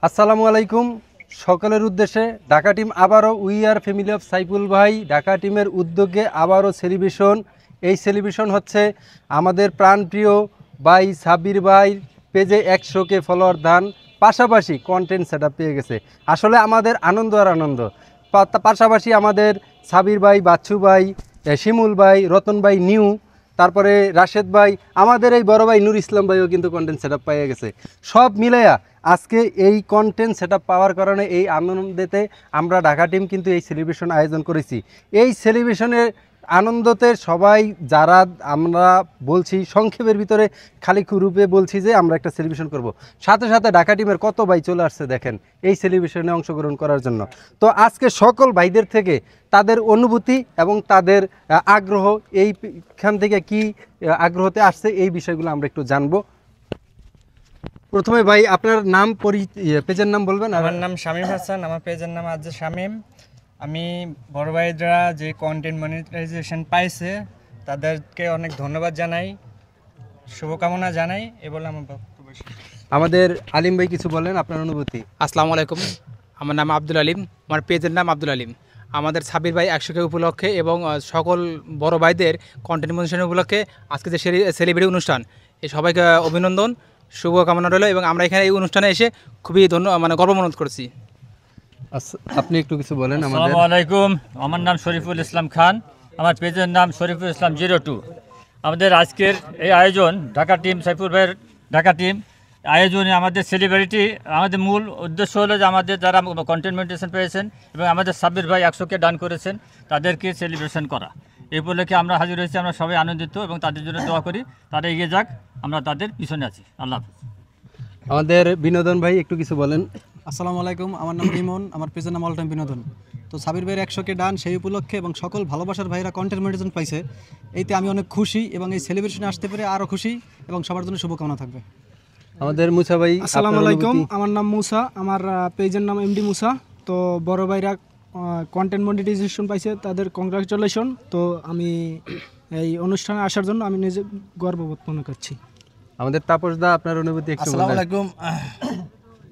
আসসালামু আলাইকুম। সকলের উদ্দেশ্যে ঢাকা টিম আবারও we are family of Saiful ভাই ঢাকা টিমের উদ্যোগে আবারও সেলিব্রেশন। এই সেলিব্রেশন হচ্ছে আমাদের প্রাণপ্রিয় ভাই সাব্বির ভাই পেজে 100K ফলোয়ার দান, পাশাপাশি কন্টেন্ট সেট আপ পেয়ে গেছে। আসলে আমাদের আনন্দ আর আনন্দ, পাশাপাশি আমাদের সাবির ভাই, বাচ্চু ভাই, শিমুল ভাই, রতন ভাই নিউ, তারপরে রাশেদ ভাই, আমাদের এই বড় ভাই নূর ইসলাম ভাইও কিন্তু কন্টেন্ট সেট আপ পেয়ে গেছে। সব মিলাইয়া আজকে এই কন্টেন্ট সেট আপ পাওয়ার কারণে এই আনন্দেতে আমরা ঢাকা টিম কিন্তু এই সেলিব্রেশন আয়োজন করেছি। এই সেলিব্রেশনের আনন্দতে সবাই যারা আমরা বলছি সংক্ষেপের ভিতরে খালি রূপে বলছি যে আমরা একটা সেলিব্রেশন করব, সাথে সাথে ঢাকা টিমের কত ভাই চলে আসছে দেখেন এই সেলিব্রেশনে অংশগ্রহণ করার জন্য। তো আজকে সকল ভাইদের থেকে তাদের অনুভূতি এবং তাদের আগ্রহ, এইখান থেকে কি আগ্রহতে আসছে এই বিষয়গুলো আমরা একটু জানবো। প্রথমে ভাই আপনার নাম, পেজের নাম বলবেন। আমার নাম শামীম হাসান, আমার পেজের নাম আজ শামীম। আমি বড় ভাইরা যে কন্টেন্ট মনিটাইজেশন পাইছে তাদেরকে অনেক ধন্যবাদ জানাই, শুভকামনা জানাই। এ বলে আমার বক্তব্য শেষ। আমাদের আলিম ভাই কিছু বলেন আপনার অনুভূতি। আসসালামু আলাইকুম, আমার নাম আব্দুল আলিম, আমার পেজের নাম আব্দুল আলিম। আমাদের সাব্বির ভাই 100K উপলক্ষে এবং সকল বড় ভাইদের কন্টেন্ট মনিটাইজেশন উপলক্ষে আজকে যে সেলিব্রিটি অনুষ্ঠান, এই সবাইকে অভিনন্দন, শুভকামনা রইল। এবং আমরা এখানে এই অনুষ্ঠানে এসে খুবই গর্ব মনে করছি। আপনি একটু কিছু বলেন। আসসালামু আলাইকুম, আমার নাম শরীফুল ইসলাম খান, আমার পেজের নাম শরীফুল ইসলাম 02। আমাদের আজকের এই আয়োজন ঢাকা টিম, সাইফুল ভাইয়ের ঢাকা টিম আয়োজনে আমাদের সেলিব্রিটি, আমাদের মূল উদ্দেশ্য হলো যে আমাদের যারা কন্টেন্ট মনিটাইজেশন পেয়েছেন এবং আমাদের সাব্বির ভাই 100K দান করেছেন তাদেরকে সেলিব্রেশন করা। এই উপলক্ষে আমরা হাজির হয়েছি, আমরা সবাই আনন্দিত এবং তাদের জন্য দোয়া করি তারা এগিয়ে যাক, আমরা তাদের পিছনে আছি। আল্লাহ হাফেজ। আমাদের বিনোদন ভাই একটু কিছু বলেন। আসসালামু আলাইকুম, আমার নাম রিমন, আমার পেজের নাম অল টাইম বিনোদন। তো সাবির ভাইয়ের 100K ডান সেই উপলক্ষে এবং সকল ভালোবাসার ভাইরা কন্টেন্ট মনিটাইজেশন পাইছে, এইতে আমি অনেক খুশি এবং এই সেলিব্রেশনে আসতে পেরে আরও খুশি এবং সবার জন্য শুভকামনা থাকবে। আমাদের মুসা ভাই। আসসালামু আলাইকুম, আমার নাম মুসা, আমার পেজের নাম এমডি মুসা। তো বড় ভাইরা কন্টেন্ট মনিটাইজেশন পাইছে, তাদের কংগ্রাচুলেশন। তো আমি এই অনুষ্ঠানে আসার জন্য আমি নিজে গর্ববোধ মনে করছি। আমাদের তাপস দা আপনার অনুভূতি একটু বলেন। আসসালামু আলাইকুম,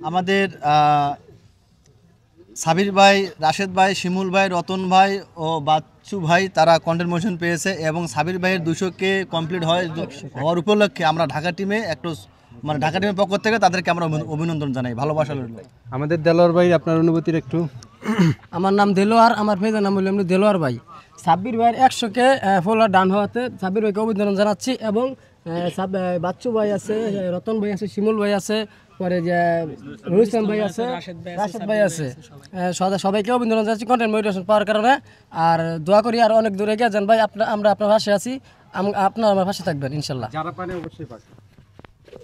আমাদের সাবির ভাই, রাশেদ ভাই, শিমুল ভাই, রতন ভাই ও বাচ্চু ভাই তারা কন্টেন্ট মোশন পেয়েছে এবং সাবির ভাইয়ের 200K কমপ্লিট হওয়ার উপলক্ষে আমরা ঢাকা টিমে একটু ঢাকা টিমের পক্ষ থেকে তাদেরকে আমরা অভিনন্দন জানাই, ভালোবাসা রইল। আমাদের দেলোয়ার ভাই আপনার অনুভূতির একটু। আমার নাম দেলোয়ার, আমার পেজের নাম বললাম দেলোয়ার ভাই। সাব্বির ভাইয়ের 100K ফলোয়ার ডান হওয়াতে সাব্বির ভাইকে অভিনন্দন জানাচ্ছি এবং বাচ্চু ভাই আছে, রতন ভাই আছে, শিমুল ভাই আছে, পরে যে নূর ইসলাম ভাই আছে, রাশেদ ভাই আছে, সবাইকে অভিনন্দন জানাচ্ছি কন্টেন্ট মনিটাইজেশন পাওয়ার কারণে। আর দোয়া করি আর অনেক দূরে গিয়ে যান ভাই, আমরা আপনার পাশে আছি, আপনার আমার পাশে থাকবেন ইনশাল্লাহ। যারা পারে অবশ্যই পাশে।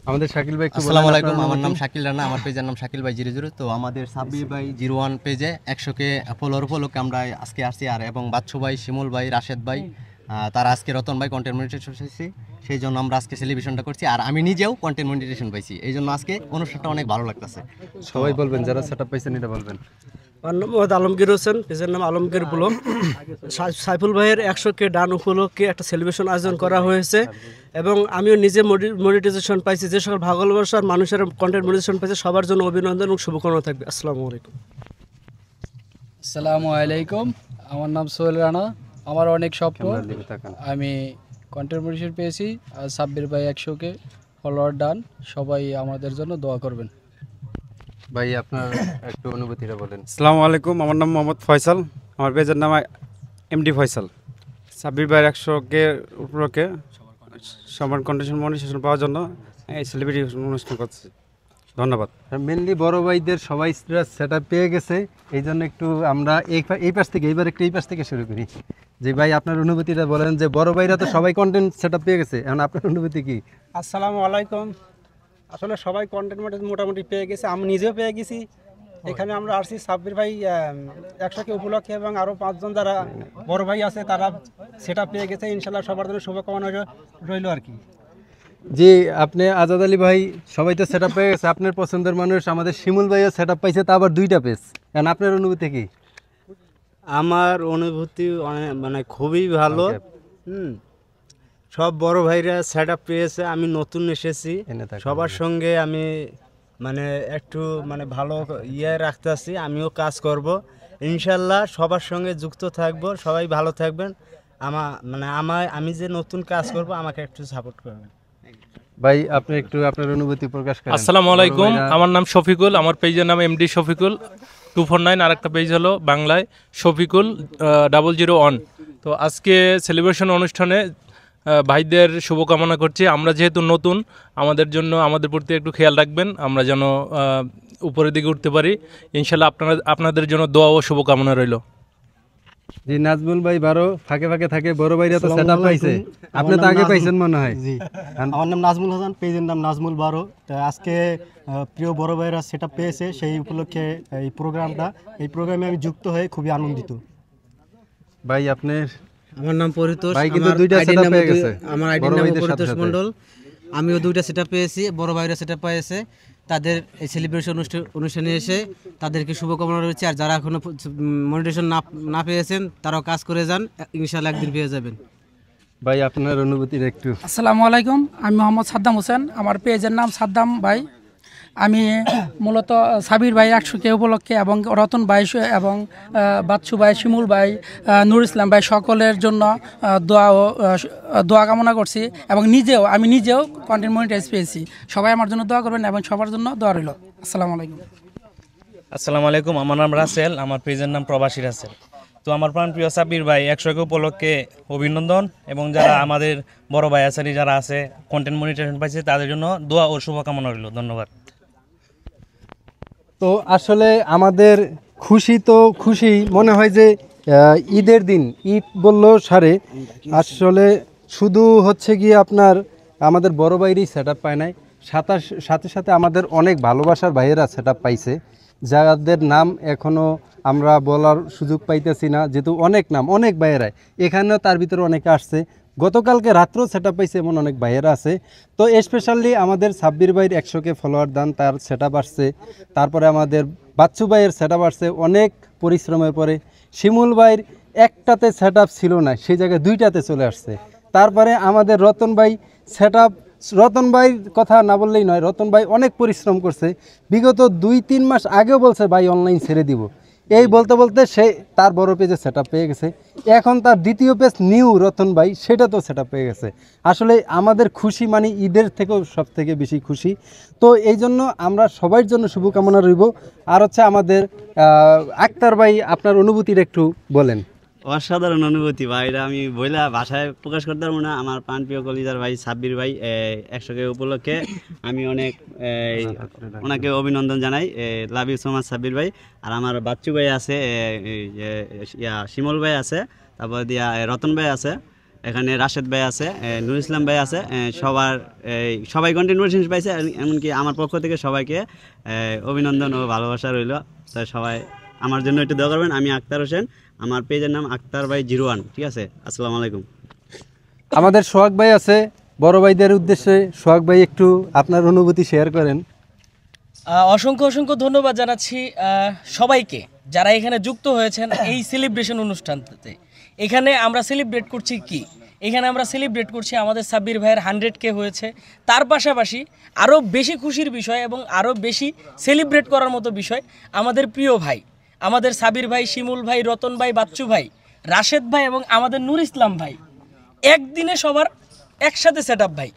আমাদের শাকিল ভাই একটু বলেন। আসসালামু আলাইকুম, আমার নাম শাকিল রানা, আমার পেজের নাম শাকিল ভাই 00। তো আমাদের সাব্বির ভাই 01 পেজে 100K ফলোয়ার উপলক্ষে আমরা আজকে আসছি, আর এবং বাচ্চু ভাই, শিমুল ভাই, রাশেদ ভাই, তারা আজকে রতন ভাই কন্টেন্ট মনিটাইজেশন পাইছি, সেই জন্য আমরা আজকে সেলিব্রেশনটা করছি। আর আমি নিজেও কন্টেন্ট মনিটাইজেশন পাইছি, এই জন্য আজকে অনুষ্ঠানটা অনেক ভালো লাগতেছে। সবাই বলবেন যারা সেটআপ পাইছেন এটা বলবেন। আমার নাম মোহাম্মদ আলমগীর হোসেন, পেজের নাম আলমগীর ব্লগ। সাইফুল ভাইয়ের 100K ডান উপলক্ষে একটা সেলিব্রেশন আয়োজন করা হয়েছে এবং আমিও নিজে মনিটাইজেশন পাইছি। যে সকল ভালোবাসার মানুষের কন্টেন্ট মনিটাইজেশন পাইছে সবার জন্য অভিনন্দন এবং শুভকামনা থাকবে। আসসালামু আলাইকুম। আসসালামু আলাইকুম, আমার নাম সোহেল রানা, আমার অনেক স্বপ্ন, আমি কন্টেন্ট মনিটাইজেশন পেয়েছি। আর সাব্বির ভাই 100K ফলোয়ার ডান, সবাই আমাদের জন্য দোয়া করবেন। ভাই আপনার একটু অনুভূতিটা বলেন। আসসালামু আলাইকুম, আমার নাম মোহাম্মদ ফয়সাল, আমার পেজের নাম এমডি ফয়সাল। সাব্বির ভাইয়ের 100K উপলক্ষে সবার কন্টেন্ট মনিটাইজেশন পাওয়ার জন্য এই সেলিব্রিটি অনুষ্ঠান করছি। ধন্যবাদ। মেনলি বড় ভাইদের সবাই সেটআপ পেয়ে গেছে, এই জন্য একটু আমরা এই পাশ থেকে এই পাশ থেকে শুরু করি। যে ভাই আপনার অনুভূতিটা বলেন, যে বড় ভাইরা তো সবাই কন্টেন্ট সেটআপ পেয়ে গেছে, এখন আপনার অনুভূতি কি? আসসালামু আলাইকুম, আসলে সবাই কন্টেন্ট মোটামুটি পেয়ে গেছে, আমি নিজেও পেয়ে গেছি। এখানে আমরা আসছি সাব্বির ভাই 100K উপলক্ষে এবং আরও 5 জন যারা বড় ভাই আছে তারা সেটা পেয়ে গেছে। ইনশাল্লাহ সবার জন্য শুভকামনা রইল আর কি। জি, আপনি আজাদ আলী ভাই, সবাই তো সেটআপ পেয়ে গেছে, আপনার পছন্দের মানুষ আমাদের শিমুল ভাইও সেটআপ পাইছে, তা আবার 2টা পেজ। এখন আপনার অনুভূতি কি? আমার অনুভূতি খুবই ভালো। সব বড় ভাইরা সেটআপ পেয়েছে, আমি নতুন এসেছি, সবার সঙ্গে আমি মানে একটু মানে ভালো রাখতে আসছি, আমিও কাজ করব ইনশাল্লাহ, সবার সঙ্গে যুক্ত থাকব, সবাই ভালো থাকবেন। আমি যে নতুন কাজ করব আমাকে একটু সাপোর্ট করবেন। ভাই আপনি একটু আপনার অনুভূতি প্রকাশ করেন। আসসালামু আলাইকুম, আমার নাম শফিকুল, আমার পেজের নাম এমডি শফিকুল 249, আর একটা পেজ হলো বাংলায় শফিকুল 001। তো আজকে সেলিব্রেশন অনুষ্ঠানে ভাইদের শুভকামনা করছি। আমরা যেহেতু নতুন, আমাদের প্রতি একটু খেয়াল রাখবেন, আমরা যেন উপরের দিকে উঠতে পারি। ইনশাল্লাহ আপনাদের জন্য দোয়া ও শুভকামনা রইল। জি নাজমুল ভাই বারো ফাঁকে ফাঁকে থাকে, বড় ভাইরা তো সেটআপ পাইছে, আপনি তো আগে পাইছেন মনে হয়। জি, আমার নাম নাজমুল হাসান, পেজের নাম নাজমুল বারো। তো আজকে প্রিয় বড় ভাইরা সেটআপ পেয়েছে, সেই উপলক্ষে এই প্রোগ্রামে আমি যুক্ত হয়ে খুবই আনন্দিত। ভাই আপনার? আমার নাম পরিতোষ, ভাই কিন্তু দুইটা সেটআপ পেয়ে গেছে। আমার আইডির নাম পরিতোষ মণ্ডল, আমিও দুইটা সেটআপ পেয়েছি, বড় ভাইরা সেটআপ পেয়েছে। তাদের এই সেলিব্রেশন অনুষ্ঠানে এসে তাদেরকে শুভকামনা রয়েছে। আর যারা এখনো মনিটেশন না পেয়েছেন তারাও কাজ করে যান, ইনশাআল্লাহ একদিন পেয়ে যাবেন। ভাই আপনার অনুভূতির একটু। আসসালামু আলাইকুম, আমি মোহাম্মদ সাদ্দাম হোসেন, আমার পেজের নাম সাদ্দাম ভাই। আমি মূলত সাবির ভাই 100K উপলক্ষে এবং রতন ভাই এবং বাচ্চু ভাই, শিমুল ভাই, নুর ইসলাম ভাই সকলের জন্য দোয়া কামনা করছি এবং আমি নিজেও কন্টেন্ট মনিটাইজ পেয়েছি। সবাই আমার জন্য দোয়া করবেন এবং সবার জন্য দোয়া রইল। আসসালামু আলাইকুম। আসসালামু আলাইকুম, আমার নাম রাসেল, আমার পেজের নাম প্রবাসী রাসেল। তো আমার প্রাণপ্রিয় সাব্বির ভাই 100K উপলক্ষে অভিনন্দন, এবং যারা আমাদের বড় ভাই আচারি যারা আছে কন্টেন্ট মনিটাইজেশন পাইছে তাদের জন্য দোয়া ও শুভকামনা রইল। ধন্যবাদ। তো আসলে আমাদের খুশি মনে হয় যে ঈদের দিন, ঈদ বললেও সারে, আসলে শুধু হচ্ছে গিয়ে আপনার আমাদের বড় ভাইরই সেটআপ পায় নাই, সাথে সাথে আমাদের অনেক ভালোবাসার ভাইয়েরা সেটআপ পাইছে, যাদের নাম এখনও আমরা বলার সুযোগ পাইতেছি না, যেহেতু অনেক নাম, অনেক ভাইয়েরাই এখানেও, তার ভিতরে অনেকে আসছে, গতকালকে রাত্রেও সেটআপ পাইছে এমন অনেক ভাইয়েরা আছে। তো স্পেশালি আমাদের সাব্বির ভাইয়ের 100K ফলোয়ার দান, তার সেটআপ আসছে। তারপরে আমাদের বাচ্চু ভাইয়ের সেটআপ আসছে অনেক পরিশ্রমের পরে। শিমুল ভাইয়ের একটাতে সেটআপ ছিল না, সেই জায়গায় 2টাতে চলে আসছে। তারপরে আমাদের রতন ভাই সেটআপ, রতন ভাইয়ের কথা না বললেই নয়, রতন ভাই অনেক পরিশ্রম করছে, বিগত 2-3 মাস আগেও বলছে ভাই অনলাইন ছেড়ে দিব, এই বলতে বলতে সে তার বড় পেজে সেটআপ পেয়ে গেছে। এখন তার দ্বিতীয় পেজ নিউ রতন ভাই, সেটা তো সেটআপ পেয়ে গেছে। আসলে আমাদের খুশি মানে ঈদের থেকেও সব থেকে বেশি খুশি। তো এই জন্য আমরা সবার জন্য শুভকামনা রইব। আর হচ্ছে আমাদের আক্তার ভাই, আপনার অনুভূতির একটু বলেন। অসাধারণ অনুভূতি ভাই, এটা আমি বইলা ভাষায় প্রকাশ করতে পারবো না। আমার প্রাণপ্রিয় কলিজার ভাই সাব্বির ভাই 100K উপলক্ষে আমি ওনাকে অভিনন্দন জানাই। Love you so much Sabbir ভাই। আর আমার বাচ্চু ভাই আছে, শিমল ভাই আছে, তারপর দিয়া রতন ভাই আছে, এখানে রাশেদ ভাই আছে, নুর ইসলাম ভাই আছে, সবাই কন্টেন্ট মনিটাইজেশন পাইছে। এমনকি আমার পক্ষ থেকে সবাইকে অভিনন্দন ও ভালোবাসা রইল। তাই সবাই আমার জন্য একটু দোয়া করবেন। আমি আক্তার হোসেন, আমার পেজের নাম আক্তার ভাই 01। ঠিক আছে, আসসালামু আলাইকুম। আমাদের সোহাগ ভাই আছে, বড় ভাইদের উদ্দেশ্যে সোহাগ ভাই একটু আপনার অনুভূতি শেয়ার করেন। অসংখ্য ধন্যবাদ জানাচ্ছি সবাইকে যারা এখানে যুক্ত হয়েছেন এই সেলিব্রেশন অনুষ্ঠানটাতে। এখানে আমরা সেলিব্রেট করছি কি? এখানে আমরা সেলিব্রেট করছি আমাদের সাব্বির ভাইয়ের 100K হয়েছে। তার পাশাপাশি আরও বেশি খুশির বিষয় এবং আরও বেশি সেলিব্রেট করার মতো বিষয়, আমাদের প্রিয় ভাই, আমাদের সাবির ভাই, শিমুল ভাই, রতন ভাই, বাচ্চু ভাই, রাশেদ ভাই এবং আমাদের নুর ইসলাম ভাই একদিনে সবার একসাথে সেটআপ ভাই,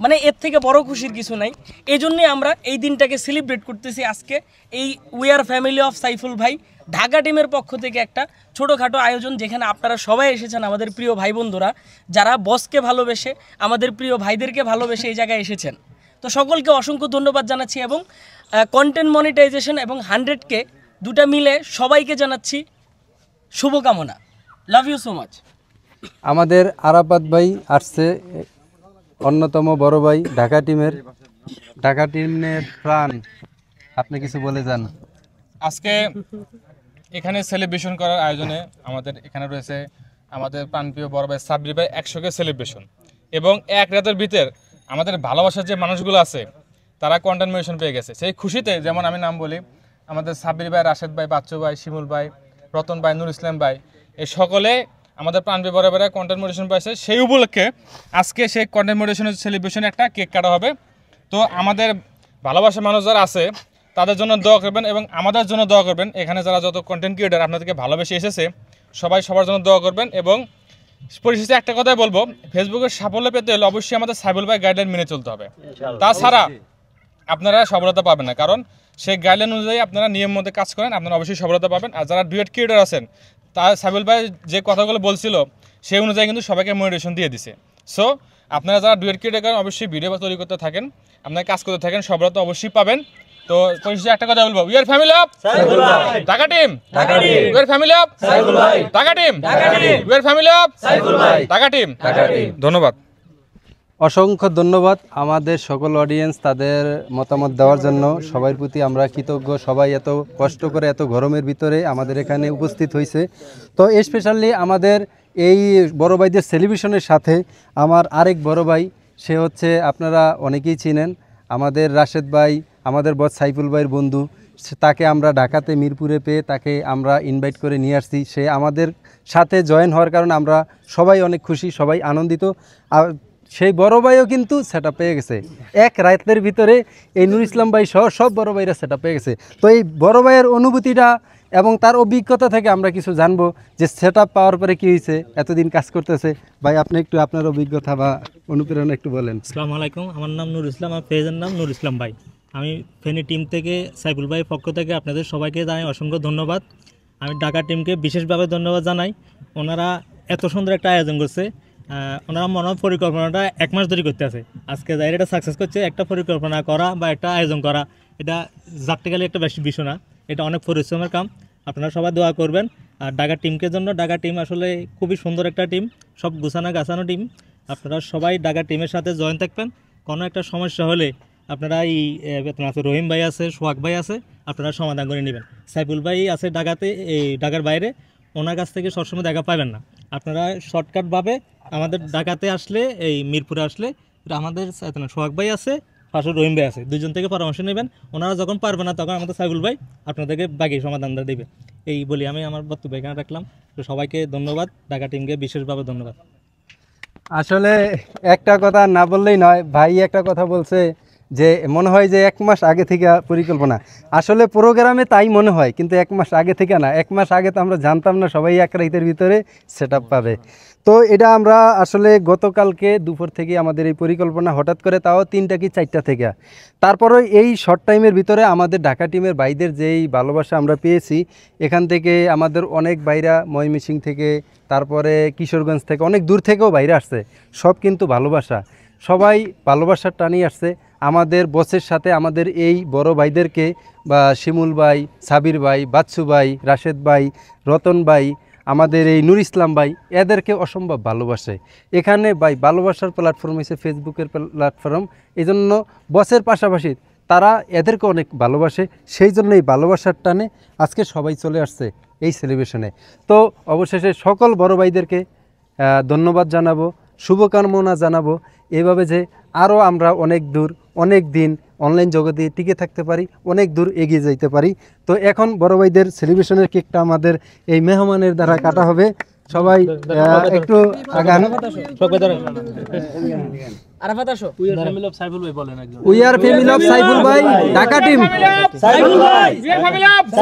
মানে এর থেকে বড় খুশির কিছু নাই। এই জন্যে আমরা এই দিনটাকে সেলিব্রেট করতেছি আজকে। এই we are family of Saiful ভাই ঢাকা টিমের পক্ষ থেকে একটা ছোটোখাটো আয়োজন, যেখানে আপনারা সবাই এসেছেন, আমাদের প্রিয় ভাই বন্ধুরা যারা বসকে ভালোবেসে, আমাদের প্রিয় ভাইদেরকে ভালোবেসে এই জায়গায় এসেছেন। তো সকলকে অসংখ্য ধন্যবাদ জানাচ্ছি এবং কন্টেন্ট মনিটাইজেশন এবং 100K দুটা মিলে সবাইকে জানাচ্ছি শুভকামনা। Love you so much. আমাদের আরাফাত ভাই আসছে, অন্যতম বড় ভাই, ঢাকা টিমের প্রাণ, আপনি কিছু বলে যান। আজকে এখানে সেলিব্রেশন করার আয়োজনে আমাদের এখানে রয়েছে আমাদের প্রাণপ্রিয় বড় ভাই সাব্বির ভাই 100K সেলিব্রেশন, এবং এক রাতের ভিতর আমাদের ভালোবাসার যে মানুষগুলো আছে তারা কন্টেন্ট মনিটাইজেশন পেয়ে গেছে। সেই খুশিতে যেমন আমি নাম বলি, আমাদের সাব্বির ভাই, রাশেদ ভাই, বাচ্চু ভাই, শিমুল ভাই, রতন ভাই, নুর ইসলাম ভাই, এই সকলে আমাদের প্রাণপ্রিয় বড় ভাইরা কন্টেন্ট মনিটাইজেশন পাইছে। সেই উপলক্ষে আজকে সেই কন্টেন্ট মনিটাইজেশনের সেলিব্রেশনে একটা কেক কাটা হবে। তো আমাদের ভালোবাসা মানুষ যারা আছে তাদের জন্য দোয়া করবেন এবং আমাদের জন্য দোয়া করবেন। এখানে যারা যত কন্টেন্ট ক্রিয়েটার আপনাদেরকে ভালোবেসে এসেছে সবাই সবার জন্য দোয়া করবেন। এবং পরিশেষে একটা কথাই বলবো, ফেসবুকের সাফল্য পেতে হলে অবশ্যই আমাদের সাইবুল ভাই গাইডলাইন মেনে চলতে হবে, তাছাড়া আপনারা সফলতা পাবেন না। কারণ সেই গাইডলাইন অনুযায়ী আপনারা নিয়ম মধ্যে কাজ করেন, আপনারা অবশ্যই সফলতা পাবেন। আর যারা ডুয়েট ক্রিয়েটার আছেন তা সাইবুল ভাই যে কথাগুলো বলছিল সেই অনুযায়ী কিন্তু সবাইকে মোটিভেশন দিয়ে দিছে। সো আপনারা যারা ডুয়েট ক্রিয়েটার করেন অবশ্যই ভিডিও তৈরি করতে থাকেন, আপনারা কাজ করতে থাকেন, সফলতা অবশ্যই পাবেন। তো পরিশেষে একটা কথা বলবো, we are family of Dhaka team, we are family of Dhaka team, we are family of Dhaka team. ধন্যবাদ, অসংখ্য ধন্যবাদ আমাদের সকল অডিয়েন্স তাদের মতামত দেওয়ার জন্য। সবার প্রতি আমরা কৃতজ্ঞ, সবাই এত কষ্ট করে এত গরমের ভিতরে আমাদের এখানে উপস্থিত হয়েছে। তো স্পেশালি আমাদের এই বড় ভাইদের সেলিব্রেশনের সাথে আমার আরেক বড় ভাই, সে হচ্ছে আপনারা অনেকেই চিনেন, আমাদের রাশেদ ভাই, আমাদের বস সাইফুল ভাইয়ের বন্ধু। তাকে আমরা ঢাকাতে মিরপুরে পেয়ে তাকে আমরা ইনভাইট করে নিয়ে আসছি। সে আমাদের সাথে জয়েন হওয়ার কারণে আমরা সবাই অনেক খুশি, সবাই আনন্দিত। আর সেই বড় ভাইও কিন্তু সেটা পেয়ে গেছে এক রাতের ভিতরে। এই নুর ইসলাম ভাই সহ সব বড় ভাইরা সেটা পেয়ে গেছে। তো এই বড় ভাইয়ের অনুভূতিটা এবং তার অভিজ্ঞতা থেকে আমরা কিছু জানবো যে সেটা পাওয়ার পরে কী হয়েছে, এতদিন কাজ করতেছে। ভাই আপনি একটু আপনার অভিজ্ঞতা বা অনুপ্রেরণা একটু বলেন। আসসালামু আলাইকুম, আমার নাম নুর ইসলাম, আমার পেজের নাম নুর ইসলাম ভাই। আমি ফেনী টিম থেকে সাইফুল ভাইয়ের পক্ষ থেকে আপনাদের সবাইকে জানাই অসংখ্য ধন্যবাদ। আমি ঢাকা টিমকে বিশেষভাবে ধন্যবাদ জানাই, ওনারা এত সুন্দর একটা আয়োজন করছে। ওনারা মনে হয় পরিকল্পনাটা 1 মাস ধরে করতে আছে, আজকে যাই এটা সাকসেস করছে। একটা পরিকল্পনা করা বা একটা আয়োজন করা এটা জাগটিক্যালি একটা বেশি বিষয় না, এটা অনেক পরিশ্রমের কাম। আপনারা সবাই দোয়া করবেন। আর ঢাকা টিমকে জন্য, ঢাকা টিম আসলে খুবই সুন্দর একটা টিম, সব গুছানো গাছানো টিম। আপনারা সবাই ঢাকা টিমের সাথে জয়েন থাকবেন। কোনো একটা সমস্যা হলে আপনারা এই আছে রহিম ভাই আছে, সোহাগ ভাই আছে, আপনারা সমাধান করে নেবেন। সাইফুল ভাই আছে ঢাকাতে, এই ঢাকার বাইরে, ওনার কাছ থেকে সবসময় দেখা পাবেন না। আপনারা শর্টকাটভাবে আমাদের ঢাকাতে আসলে, এই মিরপুরে আসলে আমাদের সোহাগ ভাই আছে, পাশে রহিম ভাই আছে, দুজন থেকে পরামর্শ নেবেন। ওনারা যখন পারবে না তখন আমাদের সাইফুল ভাই আপনাদেরকে বাকি সমাধানটা দেবে। এই বলি আমি আমার বক্তব্য এখানে রাখলাম। তো সবাইকে ধন্যবাদ, ঢাকা টিমকে বিশেষভাবে ধন্যবাদ। আসলে একটা কথা না বললেই নয়, ভাই একটা কথা বলছে যে মনে হয় যে 1 মাস আগে থেকে পরিকল্পনা। আসলে প্রোগ্রামে তাই মনে হয়, কিন্তু 1 মাস আগে থেকে না। 1 মাস আগে তো আমরা জানতাম না সবাই এক রাতের ভিতরে সেট পাবে। তো এটা আমরা আসলে গতকালকে দুপুর থেকে আমাদের এই পরিকল্পনা হঠাৎ করে, তাও 3টা কি 4টা থেকে। তারপরে এই শর্ট টাইমের ভিতরে আমাদের ঢাকা টিমের ভাইদের যেই ভালোবাসা আমরা পেয়েছি, এখান থেকে আমাদের অনেক ভাইরা ময়মনসিংহ থেকে, তারপরে কিশোরগঞ্জ থেকে, অনেক দূর থেকেও বাইরে আসছে। সব কিন্তু ভালোবাসা, সবাই ভালোবাসার টানিয়ে আসছে। আমাদের বসের সাথে আমাদের এই বড় ভাইদেরকে বা শিমুল ভাই, সাবির ভাই, বাচ্চু ভাই, রাশেদ ভাই, রতন ভাই, আমাদের এই নুর ইসলাম ভাই, এদেরকে অসম্ভব ভালোবাসে। এখানে ভাই ভালোবাসার প্ল্যাটফর্ম হয়েছে ফেসবুকের প্ল্যাটফর্ম, এই জন্য বসের পাশাপাশি তারা এদেরকে অনেক ভালোবাসে। সেই জন্য এই ভালোবাসার টানে আজকে সবাই চলে আসছে এই সেলিব্রেশনে। তো অবশেষে সকল বড় ভাইদেরকে ধন্যবাদ জানাবো, শুভকামনা জানাবো, এভাবে যে আরও আমরা অনেক দূর, অনেক দিন অনলাইন জগতে টিকে থাকতে পারি, অনেক দূর এগিয়ে যাইতে পারি। তো এখন বড় ভাইদের সেলিব্রেশনের কেকটা আমাদের এই মেহমানের দ্বারা কাটা হবে। সবাই একটু আগান। We are family of Saiful ভাই ঢাকা টিম, সাইফুল ভাই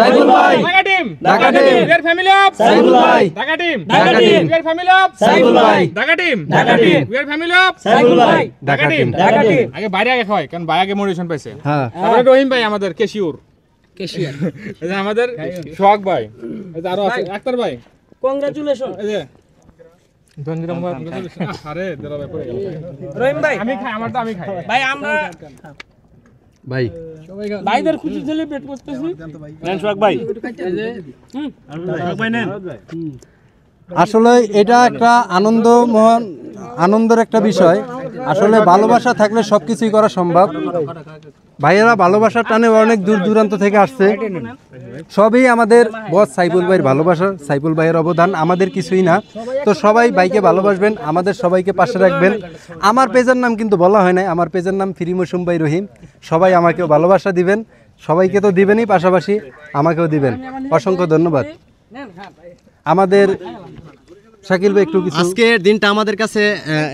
সাইফুল ভাই Dhaka team, Dhaka team, we are family of Saiful ভাই Dhaka team, Dhaka team, we are family of Saiful ভাই Dhaka team, Dhaka team, we are family of Saiful ভাই ঢাকা টিম, ঢাকা টিম। আগে বাইরে আগে হয়, কারণ ভাই আগে মোটিভেশন পাইছে। হ্যাঁ, তারপরে রহিম ভাই আমাদের কেশিওর, এই যে আমাদের সোহাগ ভাই, এই যে আরো আছে আক্তার ভাই, কংগ্রাচুলেশন। এই যে আরে দেরা ভাই পড়ে গেল। রহিম ভাই আমি খাই, আমারটা আমি খাই ভাই। আমরা ভাই ভাইদের খুশি সেলিব্রেট করতেছি। নেন সোহাগ ভাই, সোহাগ ভাই নেন। আসলে এটা একটা আনন্দের একটা বিষয়। আসলে ভালোবাসা থাকলে সব কিছুই করা সম্ভব। ভাইয়েরা ভালোবাসার টানে অনেক দূর দূরান্ত থেকে আসছে। সবই আমাদের বস সাইফুল ভাইয়ের ভালোবাসা, সাইফুল ভাইয়ের অবদান, আমাদের কিছুই না। তো সবাই ভাইকে ভালোবাসবেন, আমাদের সবাইকে পাশে রাখবেন। আমার পেজের নাম কিন্তু বলা হয় নাই, আমার পেজের নাম ফ্রি মৌসুম ভাই রহিম। সবাই আমাকেও ভালোবাসা দিবেন, সবাইকে তো দিবেনই, পাশাপাশি আমাকেও দিবেন। অসংখ্য ধন্যবাদ। আমাদের শাকিল ভাই একটু কিছু। আজকের দিনটা আমাদের কাছে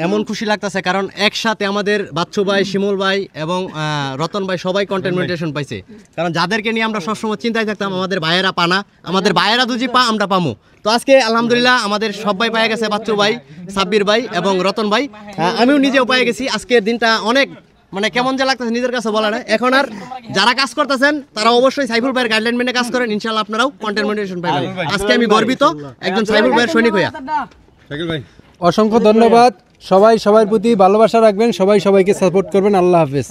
এমন খুশি লাগতেছে, কারণ একসাথে আমাদের বাচ্চু ভাই, শিমুল ভাই এবং রতন ভাই সবাই কন্টেন্ট মনিটাইজেশন পাইছে। কারণ যাদেরকে নিয়ে আমরা সবসময় চিন্তায় থাকতাম, আমাদের ভাইয়েরা পানা, আমাদের ভাইয়েরা দুজি পা, আমরা পামু। তো আজকে আলহামদুলিল্লাহ আমাদের সবাই পেয়ে গেছে, বাচ্চু ভাই, সাব্বির ভাই এবং রতন ভাই। আমিও নিজেও পেয়ে গেছি। আজকের দিনটা অনেক মানে কেমন যে লাগতেছে নিজের কাছে বলা না। এখন আর যারা কাজ করতেছেন তারা অবশ্যই সাইফুল ভাইয়ের গাইডলাইন মেনে কাজ করেন, ইনশাআল্লাহ আপনারাও কন্টেন্ট মনিটাইজেশন পাবেন। আজকে আমি গর্বিত একজন সাইফুল ভাইয়ের সৈনিক হইয়া। শাকিল ভাই অসংখ্য ধন্যবাদ। সবাই সবার প্রতি ভালোবাসা রাখবেন, সবাই সবাইকে সাপোর্ট করবেন। আল্লাহ হাফেজ।